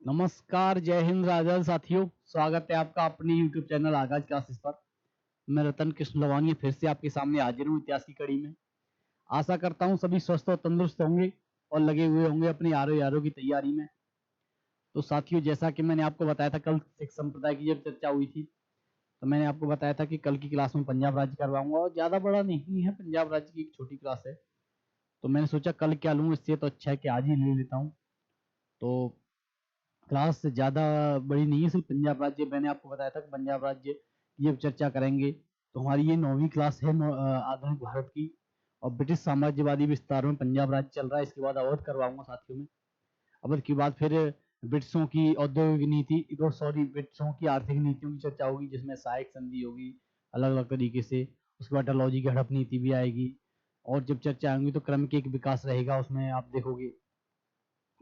नमस्कार, जय हिंद राजन साथियों। स्वागत है आपका अपनी YouTube चैनल आगाज क्लासेस पर। मैं रतन कृष्ण लवानी फिर से आपके सामने हाजिर हूँ इतिहास की कड़ी में। आशा करता हूँ सभी स्वस्थ और तंदुरुस्त होंगे और लगे हुए होंगे अपनी आरो की तैयारी में। तो साथियों, जैसा कि मैंने आपको बताया था, कल सिख संप्रदाय की जब चर्चा हुई थी तो मैंने आपको बताया था कि कल की क्लास में पंजाब राज्य करवाऊंगा, और ज़्यादा बड़ा नहीं है, पंजाब राज्य की एक छोटी क्लास है। तो मैंने सोचा कल क्या लूँ, इससे तो अच्छा है कि आज ही ले लेता हूँ। तो क्लास ज़्यादा बड़ी नहीं है, सिर्फ पंजाब राज्य। मैंने आपको बताया था कि पंजाब राज्य की जब चर्चा करेंगे तो हमारी ये 9वीं क्लास है आधुनिक भारत की। और ब्रिटिश साम्राज्यवादी विस्तार में पंजाब राज्य चल रहा है। इसके बाद अवध करवाऊंगा साथियों में। अवध के बाद फिर ब्रिटिशों की औद्योगिक नीति, ब्रिटिशों की आर्थिक नीतियों की चर्चा होगी, जिसमें सहायक संधि होगी अलग अलग तरीके से। उसके बाद डलहौजी की हड़प नीति भी आएगी। और जब चर्चा आएंगी तो क्रम के एक विकास रहेगा, उसमें आप देखोगे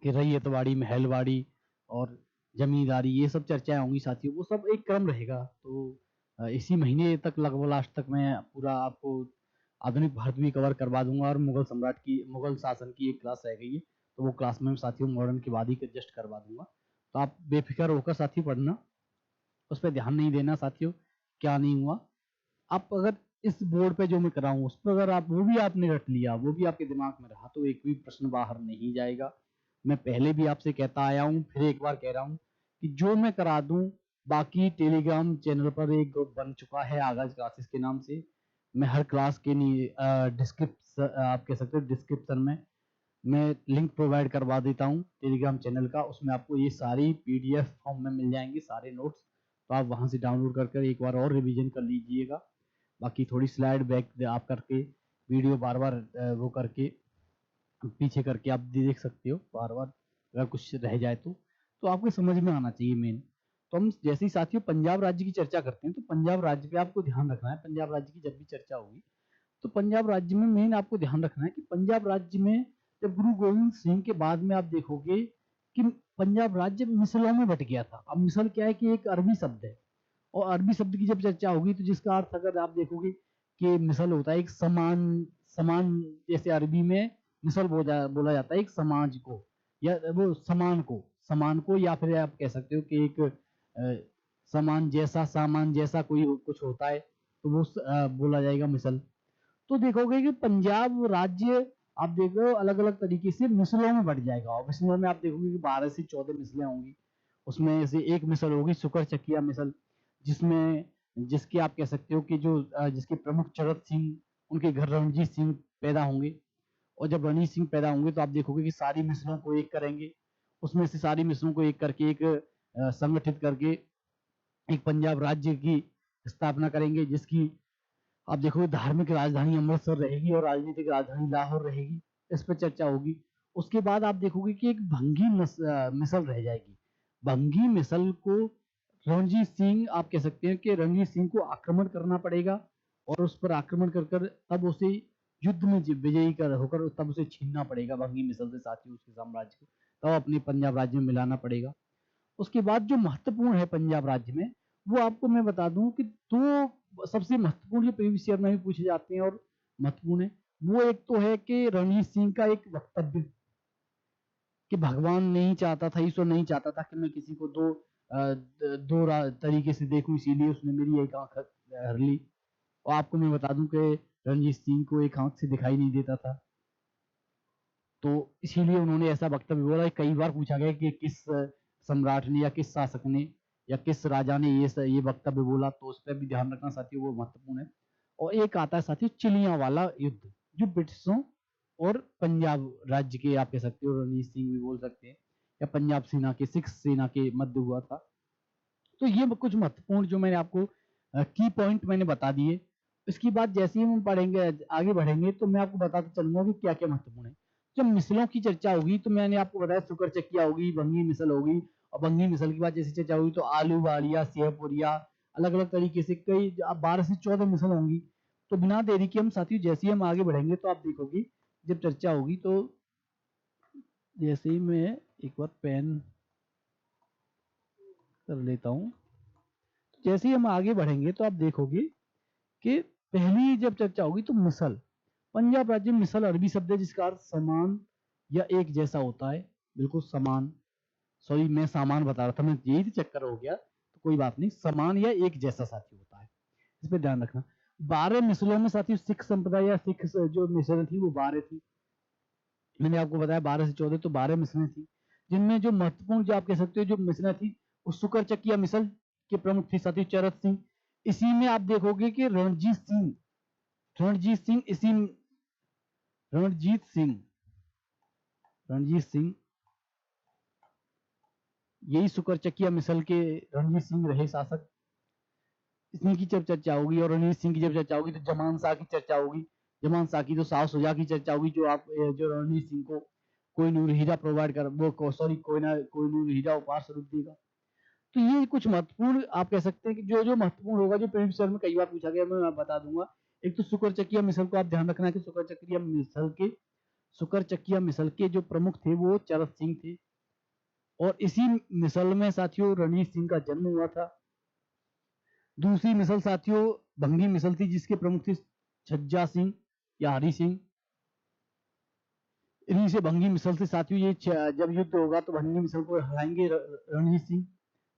कि रैयतवाड़ी, महलवाड़ी और जमींदारी, ये सब चर्चाएं होंगी साथियों। वो सब एक क्रम रहेगा। तो इसी महीने तक, लगभग लास्ट तक, मैं पूरा आपको आधुनिक भारत भी कवर करवा दूंगा। और मुगल शासन की एक क्लास रह गई है, तो वो क्लास में साथियों मॉडर्न के बाद ही एडजस्ट करवा दूंगा। तो आप बेफिक्र होकर साथियों पढ़ना, उस पर ध्यान नहीं देना साथियों क्या नहीं हुआ। आप अगर इस बोर्ड पे जो मैं कराऊं उस पर अगर आप वो भी आपने रट लिया, वो भी आपके दिमाग में रहा, तो एक भी प्रश्न बाहर नहीं जाएगा। मैं पहले भी आपसे कहता आया हूँ, फिर एक बार कह रहा हूँ कि जो मैं करा दूं, बाकी टेलीग्राम चैनल पर एक ग्रुप बन चुका है आगाज क्लासेस के नाम से। मैं हर क्लास के आप कह सकते हो डिस्क्रिप्शन में मैं लिंक प्रोवाइड करवा देता हूँ टेलीग्राम चैनल का। उसमें आपको ये सारी पीडीएफ फॉर्म में मिल जाएंगे, सारे नोट्स। तो आप वहां से डाउनलोड करके एक बार और रिवीजन कर लीजिएगा। बाकी थोड़ी स्लाइड बैक आप करके, वीडियो बार बार वो करके, पीछे करके आप देख सकते हो बार बार, अगर कुछ रह जाए तो आपको समझ में आना चाहिए मेन। तो हम जैसे ही साथियों पंजाब राज्य की चर्चा करते हैं, तो पंजाब राज्य पे आपको ध्यान रखना है। पंजाब राज्य की जब भी चर्चा होगी तो पंजाब राज्य में मेन आपको ध्यान रखना है कि पंजाब राज्य में जब गुरु गोविंद सिंह के बाद में आप देखोगे कि पंजाब राज्य मिसलों में बट गया था। अब मिसल क्या है कि एक अरबी शब्द है, और अरबी शब्द की जब चर्चा होगी तो जिसका अर्थ अगर आप देखोगे कि मिसल होता है एक समान। समान, जैसे अरबी में मिसल बोला जाता है एक समाज को, या वो समान को, या फिर आप कह सकते हो कि एक समान जैसा, सामान जैसा कोई कुछ होता है, तो वो बोला जाएगा मिसल। तो देखोगे कि पंजाब राज्य आप देखो अलग अलग तरीके से मिसलों में बढ़ जाएगा। और मिसलों में आप देखोगे कि 12 से 14 मिसलें होंगी। उसमें से एक मिसल होगी शुक्र चकिया मिसल, जिसमें जिसके आप कह सकते हो कि जिसके प्रमुख चरत सिंह, उनके घर रणजीत सिंह पैदा होंगे। और जब रणजीत सिंह पैदा होंगे तो आप देखोगे कि सारी मिसलों को एक करेंगे। उसमें से सारी मिसलों को एक करके, एक संगठित करके एक पंजाब राज्य की स्थापना करेंगे, जिसकी आप देखोगे धार्मिक राजधानी अमृतसर रहेगी और राजनीतिक राजधानी लाहौर रहेगी। इस पर चर्चा होगी। उसके बाद आप देखोगे कि एक मिसल रह जाएगी। भंगी मिसल को रणजीत सिंह, आप कह सकते हैं कि रणजीत सिंह को आक्रमण करना पड़ेगा, और उस पर आक्रमण कर कर तब उसे युद्ध में विजयी कर होकर तब उसे छीनना पड़ेगा भंगी मिसल से साथियों, उसके साम्राज्य को, तब अपने पंजाब राज्य में मिलाना पड़ेगा। उसके बाद जो महत्वपूर्ण है पंजाब राज्य में, वो आपको मैं बता दूं कि दो सबसे महत्वपूर्ण जो प्रीवियस ईयर में भी पूछे जाते हैं और महत्वपूर्ण है, वो एक तो है कि रणजीत सिंह का एक वक्तव्य कि भगवान नहीं चाहता था, ईश्वर नहीं चाहता था कि मैं किसी को तरीके से देखूं, इसीलिए उसने मेरी एक आंख हर ली। और आपको मैं बता दूं कि रणजीत सिंह को एक आंख से दिखाई नहीं देता था, तो इसीलिए उन्होंने ऐसा वक्तव्य बोला। कई बार पूछा गया कि किस सम्राट ने या किस शासक ने या किस राजा ने ये वक्तव्य बोला, तो उस पर भी ध्यान रखना साथियों, वो महत्वपूर्ण है। और एक आता है साथियों चिलिया वाला युद्ध, जो ब्रिटिशों और पंजाब राज्य के, आप कह सकते हो रणजीत सिंह भी बोल सकते हैं, या पंजाब सेना के, सिख सेना के मध्य हुआ था। तो ये कुछ महत्वपूर्ण जो मैंने आपको की पॉइंट मैंने बता दिए। इसके बाद जैसे ही हम पढ़ेंगे, आगे बढ़ेंगे, तो मैं आपको बताता चलूंगा कि क्या क्या महत्वपूर्ण है। जब मिसलों की चर्चा होगी तो मैंने आपको बताया शुक्र चकिया होगी, भंगी मिसल होगी। और भंगी मिसल के बाद जैसे चर्चा होगी तो आलू वाड़िया, सेवपुरिया, अलग अलग तरीके से कई 12 से 14 मिसल होंगी। तो बिना देरी के हम साथियों जैसे ही हम आगे बढ़ेंगे तो आप देखोगे जब चर्चा होगी, तो जैसे ही मैं एक बार पेन कर लेता हूँ, जैसे ही हम आगे बढ़ेंगे तो आप देखोगे कि पहली जब चर्चा होगी तो मिसल, पंजाब राज्य में मिसल अरबी शब्द है जिसका अर्थ समान या एक जैसा होता है, बिल्कुल समान। सॉरी मैं सामान बता रहा था, मैं यही चक्कर हो गया, तो कोई बात नहीं, समान या एक जैसा साथी होता है, इस पे ध्यान रखना। 12 मिसलों में साथियों सिख संप्रदाय या सिख जो मिसलें थी वो 12 थी। मैंने आपको बताया 12 से 14 तो 12 मिसलें थी, जिनमें जो महत्वपूर्ण जो आप कह सकते हो जो मिसलें थी वो शुक्र चकिया मिसल के प्रमुख थी साथी चरत सिंह। इसी में आप देखोगे कि रणजीत सिंह इसी रणजीत सिंह यही शुक्र चकिया मिसल के रणजीत सिंह रहे शासक। इसी की जब चर्चा होगी और रणजीत सिंह की जब चर्चा होगी तो जमान शाह की चर्चा होगी। जमान शाह की तो शाह सुजा की चर्चा होगी, जो आप जो रणजीत सिंह को कोई नूर हीरा प्रोवाइड कर वो सॉरी कोई नूर हीरा उपहार स्वरूप देगा। तो ये कुछ महत्वपूर्ण आप कह सकते हैं कि जो जो महत्वपूर्ण होगा, जो प्रीवियस ईयर में कई बार पूछा गया, मैं बता दूंगा। एक तो शुक्र चकिया मिसल को आप ध्यान रखना है कि शुक्र चकिया मिसल के जो प्रमुख थे वो चरत सिंह थे, और इसी मिसल में साथियों रणजीत सिंह का जन्म हुआ था। दूसरी मिसल साथियों भंगी मिसल थी, जिसके प्रमुख थे छज्जा सिंह या हरि सिंह। इन्हीं से भंगी मिसल से साथियों ये जब युद्ध होगा तो भंगी मिसल को हराएंगे रणजीत सिंह।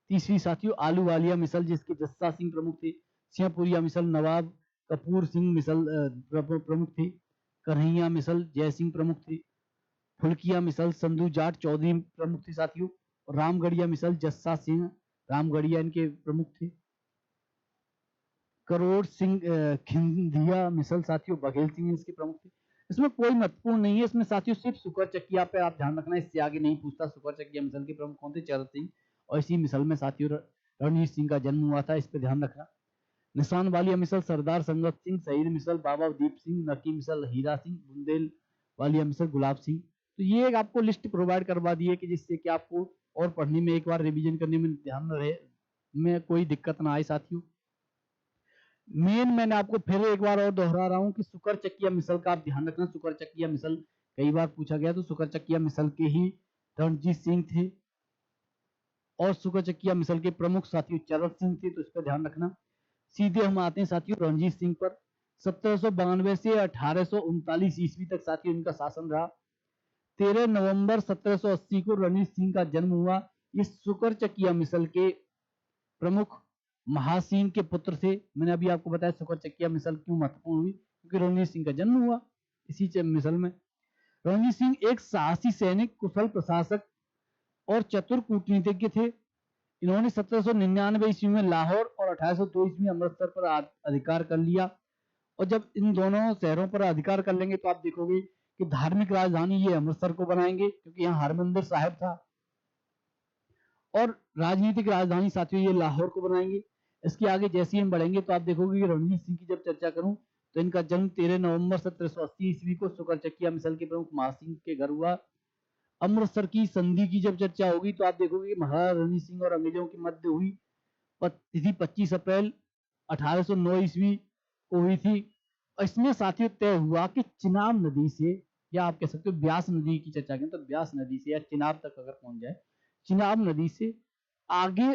तीसरी साथियों आलू वालिया मिसल, जिसके जस्सा सिंह प्रमुख थे। सिंहपुरिया मिसल नवाब कपूर सिंह मिसल प्रमुख थे। कन्हैया मिसल जय सिंह प्रमुख थे। फुलकिया मिसल संधू जाट चौधरी प्रमुख थे साथियों। रामगढ़िया मिसल जस्सा सिंह रामगढ़िया इनके प्रमुख थे। करोड़ सिंह खिंदिया मिसल साथियों बघेल सिंह इसके प्रमुख थे। इसमें कोई महत्वपूर्ण नहीं है, इसमें साथियों सिर्फ शुक्र चकिया पे आप ध्यान रखना, इससे आगे नहीं पूछता। शुक्र चकिया मिसल के प्रमुख कौन थे? चरत सिंह। और इसी मिसल में साथियों रणजीत सिंह का जन्म हुआ था, इस पे ध्यान रखना। निशान वालिया मिसल सरदार संगत सिंह। शहीद मिसल बाबा दीप सिंह। नकी मिसल हीरा सिंह। बुंदेल वालिया मिसल गुलाब सिंह। तो ये एक आपको लिस्ट प्रोवाइड करवा दी है कि जिससे कि आपको और पढ़ने में एक बार रिवीजन करने में ध्यान रहे, में कोई दिक्कत ना आए साथियों। मेन मैंने आपको फिर एक बार और दोहरा रहा हूं कि शुक्र चकिया मिसल का आप ध्यान रखना। शुक्र चकिया मिसल कई बार पूछा गया, तो शुक्र चकिया मिसल के ही रणजीत सिंह थे, और शुक्र चकिया मिसल के प्रमुख साथियों चरत सिंह थे, तो इस पर ध्यान रखना। सीधे हम आते हैं साथियों रणजीत सिंह पर। 1792 से 1839 ईस्वी तक साथियों इनका शासन रहा। 13 नवंबर 1780 को रणजीत सिंह का जन्म हुआ। ये शुक्र चकिया मिसल के प्रमुख महासिंह के पुत्र थे। मैंने अभी आपको बताया शुक्र चकिया मिसल क्यों महत्वपूर्ण हुई, क्योंकि रणजीत सिंह का जन्म हुआ इसी मिसल में। रणजीत सिंह एक साहसी सैनिक, कुशल प्रशासक और चतुर कूटनीतिज्ञ थे। इन्होंने 1799 ईस्वी में लाहौर और 1802 ईस्वी में अमृतसर पर अधिकार कर लिया। और जब इन दोनों शहरों पर अधिकार कर लेंगे तो आप देखोगे कि धार्मिक राजधानी ये अमृतसर को बनाएंगे, क्योंकि यहाँ हरमंदिर साहिब था। और राजनीतिक राजधानी साथियों ये लाहौर को बनाएंगे। इसके आगे जैसे हम बढ़ेंगे तो आप देखोगे कि रणजीत सिंह की जब चर्चा करूं तो इनका जन्म 13 नवंबर 1780 ईस्वी को शुक्र चकिया मिसल के प्रमुख महासिंह के घर हुआ। अमृतसर की संधि की जब चर्चा होगी तो आप देखोगे कि महाराजा रणजीत सिंह और अंग्रेजों की मध्य हुई तिथि 25 अप्रैल 1809 ईस्वी को हुई थी। और इसमें साथियों तय हुआ कि चिनाब नदी से, या आप कह सकते हो ब्यास नदी की चर्चा करें तो ब्यास नदी से या चिनाब तक अगर पहुंच जाए, चिनाब नदी से आगे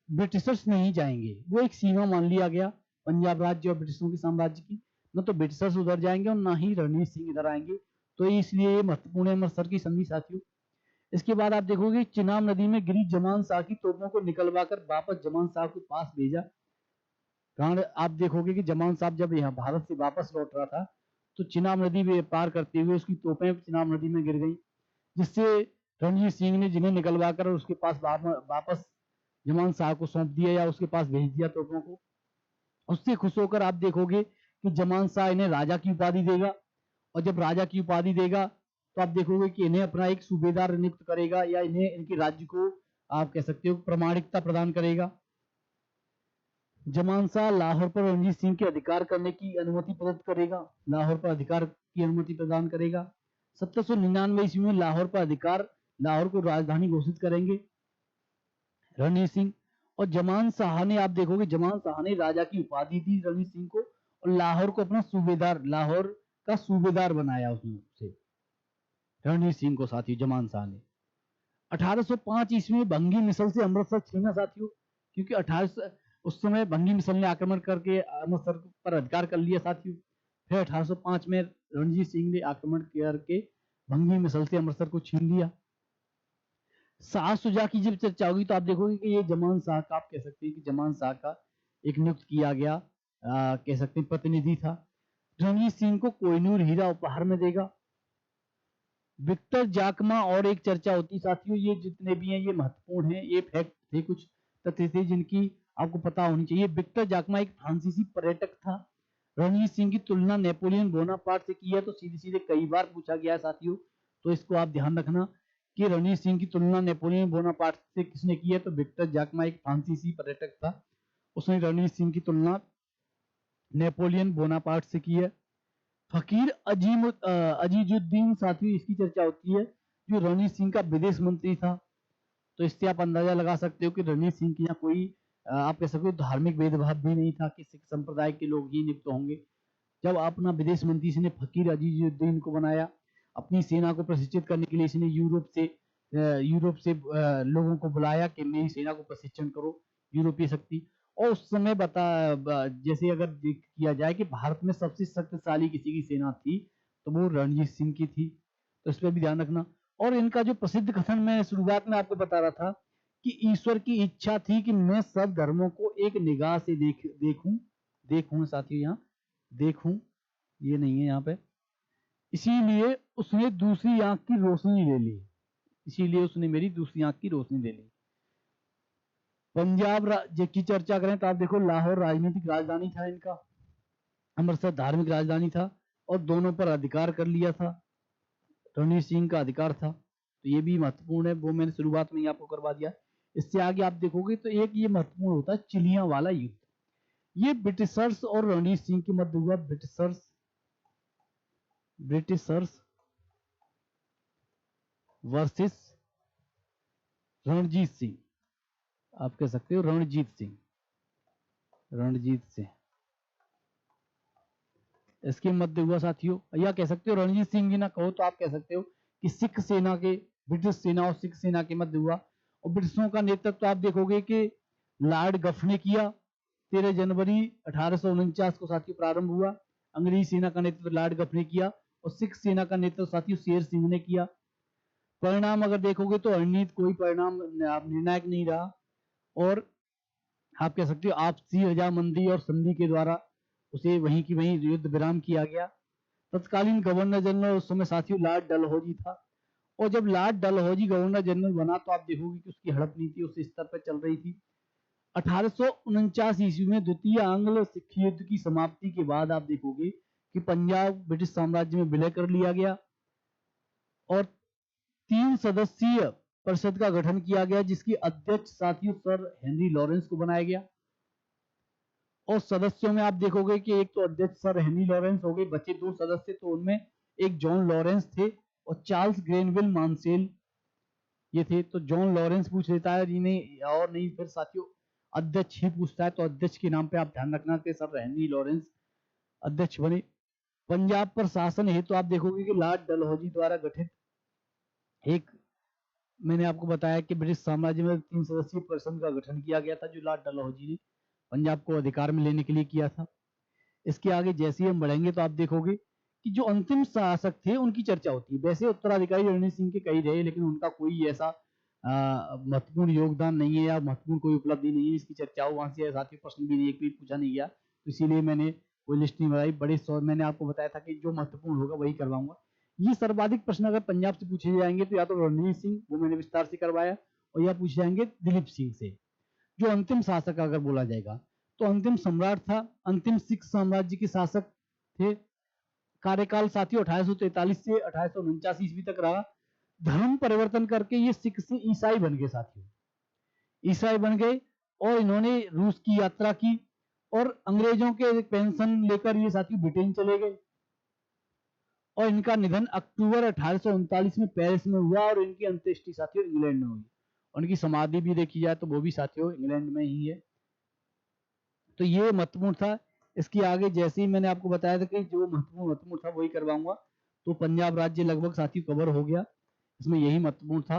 ब्रिटिशर्स नहीं जाएंगे। वो एक सीमा मान लिया गया पंजाब राज्य और ब्रिटिशों के साम्राज्य की। न तो ब्रिटिशर्स उधर जाएंगे और ना ही रणजीत सिंह इधर आएंगे, तो इसलिए ये महत्वपूर्ण है अमृतसर की संधि साथियों। इसके बाद आप देखोगे चिनाब नदी में गिरी जमान शाह की तोपों को निकलवा कर वापस जमान शाह के पास भेजा। कारण आप देखोगे कि जमान साहब जब यहाँ भारत से वापस लौट रहा था तो चिनाब नदी में पार करते हुए उसकी तोपें चिनाब नदी में गिर गई, जिससे रणजीत सिंह ने जिन्हें निकलवा कर उसके पास वापस जमान शाह को सौंप दिया या उसके पास भेज दिया तोपों को। उससे खुश होकर आप देखोगे कि जमान शाह इन्हें राजा की उपाधि देगा, और जब राजा की उपाधि देगा तो आप देखोगे कि इन्हें अपना एक सूबेदार नियुक्त करेगा, या इन्हें इनके राज्य को आप कह सकते हो प्रमाणिकता प्रदान करेगा। जमान शाह लाहौर पर रणजीत सिंह के अधिकार करने की अनुमति प्रदत्त करेगा, लाहौर पर अधिकार की अनुमति प्रदान करेगा। 1799 ईस्वी में लाहौर पर अधिकार, लाहौर को राजधानी घोषित करेंगे रणजीत सिंह। और जमान शाह ने, आप देखोगे जमान शाह ने राजा की उपाधि दी रणजीत सिंह को, और लाहौर को अपना सूबेदार, लाहौर का सूबेदार बनाया उसने रणजीत सिंह को साथियों जमान शाह ने। 1805 ईस्वी में भंगी मिसल से अमृतसर छीना साथियों, क्योंकि 18 उस समय भंगी मिसल ने आक्रमण करके अमृतसर पर अधिकार कर लिया साथियों। फिर 1805 में रणजीत सिंह ने आक्रमण करके भंगी मिसल से अमृतसर को छीन लिया। शाह शुजा की जब चर्चा होगी तो आप देखोगे कि ये जमान शाह का, आप कह सकते हैं कि जमान शाह का एक नियुक्त किया गया कह सकते हैं प्रतिनिधि था। रणवीर सिंह को कोहिनूर हीरा उपहार में देगा। विक्टर जाकमा और एक चर्चा होती साथियों, ये जितने भी हैं ये महत्वपूर्ण हैं, ये फैक्ट थे, कुछ तथ्य थे जिनकी आपको पता होनी चाहिए। विक्टर जाकमा एक फ्रांसीसी पर्यटक था। रणवीर सिंह की तुलना नेपोलियन बोनापार्ट से की है तो सीधे सीधे कई बार पूछा गया है साथियों, तो इसको आप ध्यान रखना कि रणवीर सिंह की तुलना नेपोलियन बोनापार्ट से किसने की है, तो विक्टर जाकमा एक फ्रांसीसी पर्यटक था, उसने रणवीर सिंह की तुलना नेपोलियन बोनापार्ट से की है। फकीर अजीजुद्दीन साथियों, इसकी चर्चा होती है, जो रणवीर सिंह का विदेश मंत्री था। तो इससे आप अंदाजा लगा सकते हो कि रणवीर सिंह के यहाँ कोई आप कह सकते हो धार्मिक भेदभाव भी नहीं था कि सिख संप्रदाय के लोग ही नियुक्त होंगे। जब अपना विदेश मंत्री इसने फकीर अजीजुद्दीन को बनाया, अपनी सेना को प्रशिक्षित करने के लिए इसने यूरोप से लोगों को बुलाया कि मेरी सेना को प्रशिक्षण करो, यूरोपीय शक्ति। और उस समय जैसे अगर किया जाए कि भारत में सबसे शक्तिशाली किसी की सेना थी तो वो रणजीत सिंह की थी, तो इस पर भी ध्यान रखना। और इनका जो प्रसिद्ध कथन मैं शुरुआत में आपको बता रहा था कि ईश्वर की इच्छा थी कि मैं सब धर्मों को एक निगाह से देखूं साथियों, यहाँ देखूं, ये नहीं है यहाँ पे, इसीलिए उसने दूसरी आंख की रोशनी ले ली, इसीलिए उसने मेरी दूसरी आंख की रोशनी ले ली। पंजाब राज्य की चर्चा करें तो आप देखो, लाहौर राजनीतिक राजधानी था इनका, अमृतसर धार्मिक राजधानी था, और दोनों पर अधिकार कर लिया था, रणवीर सिंह का अधिकार था, तो ये भी महत्वपूर्ण है, वो मैंने शुरुआत में ही आपको करवा दिया। इससे आगे आप देखोगे तो एक ये महत्वपूर्ण होता है चिलिया वाला युद्ध, ये ब्रिटिशर्स और रणवीर सिंह के मध्य हुआ। ब्रिटिशर्स वर्सेस रणजीत सिंह, आप कह सकते हो रणजीत सिंह, इसके मध्य हुआ साथियों, या कह सकते हो रणजीत सिंह जी ना कहो तो आप कह सकते हो कि सिख सेना के, ब्रिटिश सेना और सिख सेना के मध्य हुआ। और ब्रिटिशों का नेतृत्व तो आप देखोगे कि लॉर्ड गफ ने किया। 13 जनवरी 1849 को साथियों प्रारंभ हुआ। अंग्रेजी सेना का नेतृत्व लॉर्ड गफ ने किया और सिख सेना का नेतृत्व साथियों शेर सिंह ने किया। परिणाम अगर देखोगे तो रणनीति कोई परिणाम निर्णायक नहीं रहा, और आप कह सकते हो आपसी रजामंदी और संधि के द्वारा उसे वहीं की वहीं युद्ध विराम किया गया। तत्कालीन गवर्नर जनरल उस समय साथियों लॉर्ड डलहौजी था, और जब लॉर्ड डलहौजी गवर्नर जनरल बना तो आप देखोगे कि उसकी हड़प नीति उस स्तर पर चल रही थी। 1849 ईस्वी में द्वितीय आंग्ल सिख युद्ध की समाप्ति के बाद आप देखोगे कि पंजाब ब्रिटिश साम्राज्य में विलय कर लिया गया और 3 सदस्यीय परिषद का गठन किया गया, जिसकी अध्यक्ष साथियों सर हेनरी लॉरेंस को बनाया गया। और सदस्यों में आप देखोगे कि एक तो अध्यक्ष सर हेनरी लॉरेंस हो गए, बचे 2 सदस्य, तो उनमें एक जॉन लॉरेंस थे और चार्ल्स ग्रेनविल मानसेल ये थे। तो जॉन लॉरेंस पूछ लेता है जिन्हें, और नहीं फिर साथियों अध्यक्ष ही पूछता है, तो अध्यक्ष के नाम पे आप ध्यान रखना कि सर हेनरी लॉरेंस अध्यक्ष बने। पंजाब पर शासन हेतु तो आप देखोगे कि लॉर्ड डलहौजी द्वारा गठित एक, मैंने आपको बताया कि ब्रिटिश साम्राज्य में 3 सदस्यीय परिषद का गठन किया गया था, जो लॉर्ड डलहौजी ने पंजाब को अधिकार में लेने के लिए किया था। इसके आगे जैसे ही हम बढ़ेंगे तो आप देखोगे कि जो अंतिम शासक थे उनकी चर्चा होती है। वैसे उत्तराधिकारी रणजीत सिंह के कई रहे, लेकिन उनका कोई ऐसा महत्वपूर्ण योगदान नहीं है या महत्वपूर्ण कोई उपलब्धि नहीं है, इसकी चर्चा वहां से साथियों प्रश्न भी एक भी पूछा नहीं गया, तो इसीलिए मैंने कोई लिस्ट नहीं बनाई। मैंने आपको बताया था कि जो महत्वपूर्ण होगा वही करवाऊंगा। ये सर्वाधिक प्रश्न अगर पंजाब से पूछे जाएंगे तो या तो रणजीत सिंह, वो मैंने विस्तार से करवाया, और या पूछे जाएंगे दिलीप सिंह से। जो अंतिम शासक अगर बोला जाएगा तो अंतिम सम्राट था, अंतिम सिख साम्राज्य के शासक थे। कार्यकाल साथियों 1843 से 1849 ईस्वी तक रहा। धर्म परिवर्तन करके ये सिख से ईसाई बन गए साथियों, ईसाई बन गए, और इन्होंने रूस की यात्रा की, और अंग्रेजों के पेंशन लेकर ये साथियों ब्रिटेन चले गए, और इनका निधन अक्टूबर 1839 में पेरिस में हुआ, और इनकी अंत्येष्टि साथियों इंग्लैंड में हुई। उनकी समाधि भी देखी जाए तो वो भी साथियों इंग्लैंड में ही है। तो ये महत्वपूर्ण था। इसके आगे जैसे ही मैंने आपको बताया था कि जो महत्वपूर्ण था वही करवाऊंगा, तो पंजाब राज्य लगभग साथियों कवर हो गया, इसमें यही महत्वपूर्ण था।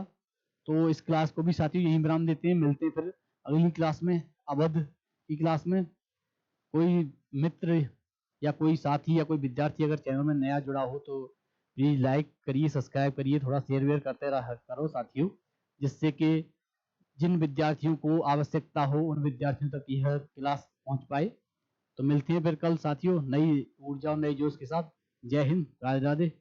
तो इस क्लास को भी साथियों यही विराम देते हैं, मिलते हैं फिर अगली क्लास में, अवध की क्लास में। कोई मित्र या कोई साथी या कोई विद्यार्थी अगर चैनल में नया जुड़ा हो तो प्लीज लाइक करिए, सब्सक्राइब करिए, थोड़ा शेयर वेयर करते रहा करो साथियों। जिससे कि जिन विद्यार्थियों को आवश्यकता हो उन विद्यार्थियों तक यह क्लास पहुंच पाए। तो मिलते हैं फिर कल साथियों, नई ऊर्जा और नए जोश के साथ। जय हिंद, राधे राधे।